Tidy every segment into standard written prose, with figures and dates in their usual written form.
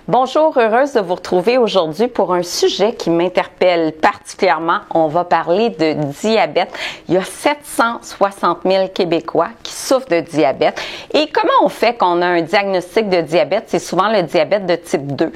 Bonjour, heureuse de vous retrouver aujourd'hui pour un sujet qui m'interpelle particulièrement. On va parler de diabète. Il y a 760 000 Québécois qui souffrent de diabète. Et comment on fait qu'on a un diagnostic de diabète? C'est souvent le diabète de type 2,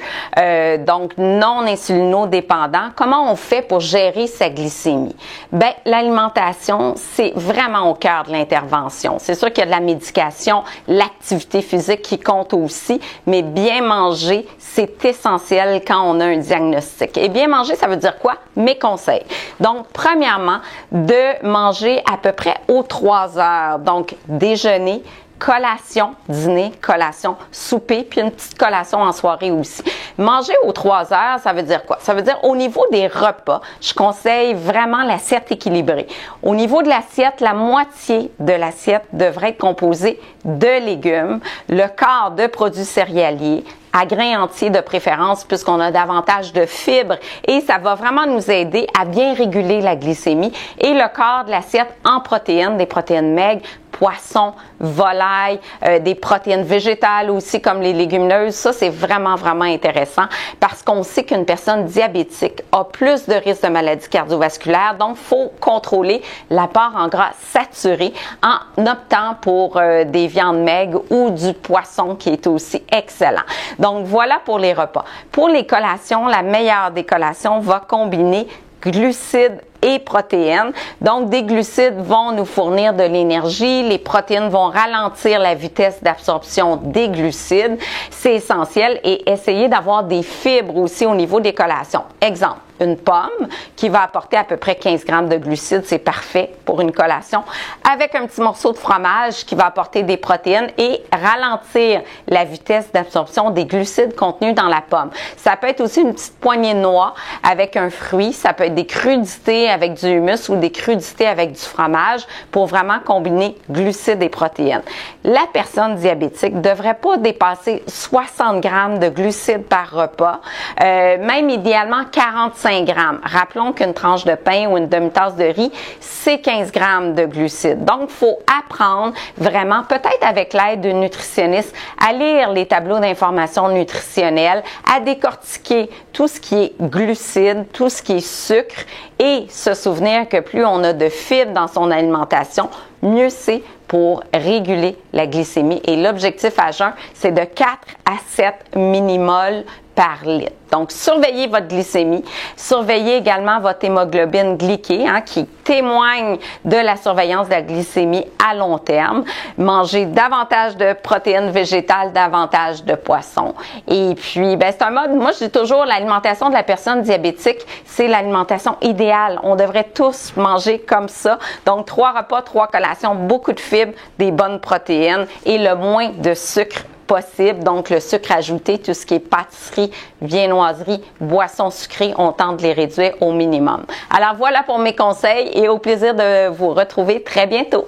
donc non insulinodépendant. Comment on fait pour gérer sa glycémie? Bien, l'alimentation, c'est vraiment au cœur de l'intervention. C'est sûr qu'il y a de la médication, l'activité physique qui compte aussi, mais bien manger, c'est essentiel quand on a un diagnostic. Et bien manger, ça veut dire quoi? Mes conseils. Donc, premièrement, de manger à peu près aux 3 heures. Donc, déjeuner, collation, dîner, collation, souper, puis une petite collation en soirée aussi. Manger aux 3 heures, ça veut dire quoi? Ça veut dire au niveau des repas, je conseille vraiment l'assiette équilibrée. Au niveau de l'assiette, la moitié de l'assiette devrait être composée de légumes, le quart de produits céréaliers, à grains entiers de préférence puisqu'on a davantage de fibres et ça va vraiment nous aider à bien réguler la glycémie et le quart de l'assiette en protéines, des protéines maigres, poisson, volaille, des protéines végétales aussi comme les légumineuses. Ça, c'est vraiment intéressant parce qu'on sait qu'une personne diabétique a plus de risques de maladies cardiovasculaires. Donc, il faut contrôler l'apport en gras saturé en optant pour des viandes maigres ou du poisson qui est aussi excellent. Donc, voilà pour les repas. Pour les collations, la meilleure des collations va combiner glucides et protéines. Donc, des glucides vont nous fournir de l'énergie, les protéines vont ralentir la vitesse d'absorption des glucides. C'est essentiel et essayer d'avoir des fibres aussi au niveau des collations. Exemple, une pomme qui va apporter à peu près 15 grammes de glucides, c'est parfait pour une collation, avec un petit morceau de fromage qui va apporter des protéines et ralentir la vitesse d'absorption des glucides contenus dans la pomme. Ça peut être aussi une petite poignée de noix avec un fruit, ça peut être des crudités avec du humus ou des crudités avec du fromage pour vraiment combiner glucides et protéines. La personne diabétique ne devrait pas dépasser 60 grammes de glucides par repas, même idéalement 45 grammes. Rappelons qu'une tranche de pain ou une demi-tasse de riz, c'est 15 grammes de glucides. Donc, il faut apprendre vraiment, peut-être avec l'aide d'une nutritionniste, à lire les tableaux d'information nutritionnelle, à décortiquer tout ce qui est glucides, tout ce qui est sucre et se souvenir que plus on a de fibres dans son alimentation, mieux c'est pour réguler la glycémie. Et l'objectif à jeun, c'est de 4 à 7 millimoles par litre. Donc, surveillez votre glycémie. Surveillez également votre hémoglobine glyquée, qui témoigne de la surveillance de la glycémie à long terme. Mangez davantage de protéines végétales, davantage de poissons. Et puis, c'est un mode, moi je dis toujours, l'alimentation de la personne diabétique, c'est l'alimentation idéale. On devrait tous manger comme ça. Donc, 3 repas, 3 collations, beaucoup de fibres, des bonnes protéines et le moins de sucre possible. Donc, le sucre ajouté, tout ce qui est pâtisserie, viennoiserie, boissons sucrées, on tente de les réduire au minimum. Alors, voilà pour mes conseils et au plaisir de vous retrouver très bientôt.